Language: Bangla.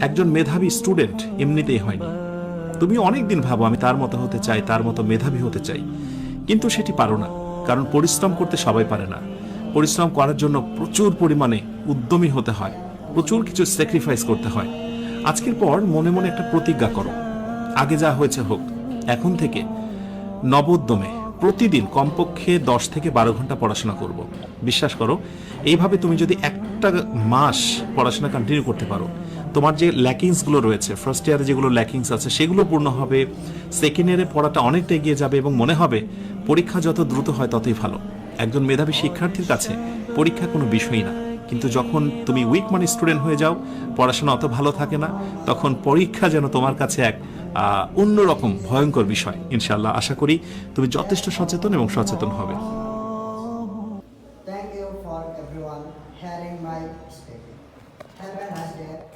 একজন মেধাবী স্টুডেন্ট এমনিতেই হয়নি। তুমি অনেকদিন ভাবো আমি তার মতো হতে চাই, তার মতো মেধাবী হতে চাই, কিন্তু সেটি পারো না। কারণ পরিশ্রম করতে সবাই পারে না। পরিশ্রম করার জন্য প্রচুর পরিমাণে উদ্যমী হতে হয়, প্রচুর কিছু স্যাক্রিফাইস করতে হয়। আজকের পর মনে মনে একটা প্রতিজ্ঞা করো, আগে যা হয়েছে হোক, এখন থেকে নবোদ্যমে প্রতিদিন কমপক্ষে 10 থেকে 12 ঘন্টা পড়াশোনা করব। বিশ্বাস করো, এইভাবে তুমি যদি একটা মাস পড়াশোনা কন্টিনিউ করতে পারো, তোমার যে ল্যাকিংসগুলো রয়েছে, ফার্স্ট ইয়ারে যেগুলো ল্যাকিংস আছে সেগুলো পূর্ণ হবে, সেকেন্ড ইয়ারে পড়াটা অনেকটা এগিয়ে যাবে এবং মনে হবে পরীক্ষা যত দ্রুত হয় ততই ভালো। একজন মেধাবী শিক্ষার্থীর কাছে পরীক্ষা কোনো বিষয়ই না, কিন্তু যখন তুমি উইক মানি স্টুডেন্ট হয়ে যাও, পড়াশোনা অত ভালো থাকে না, তখন পরীক্ষা যেন তোমার কাছে এক অন্যরকম ভয়ঙ্কর বিষয়। ইনশাআল্লাহ আশা করি তুমি যথেষ্ট সচেতন এবং সচেতন হবে।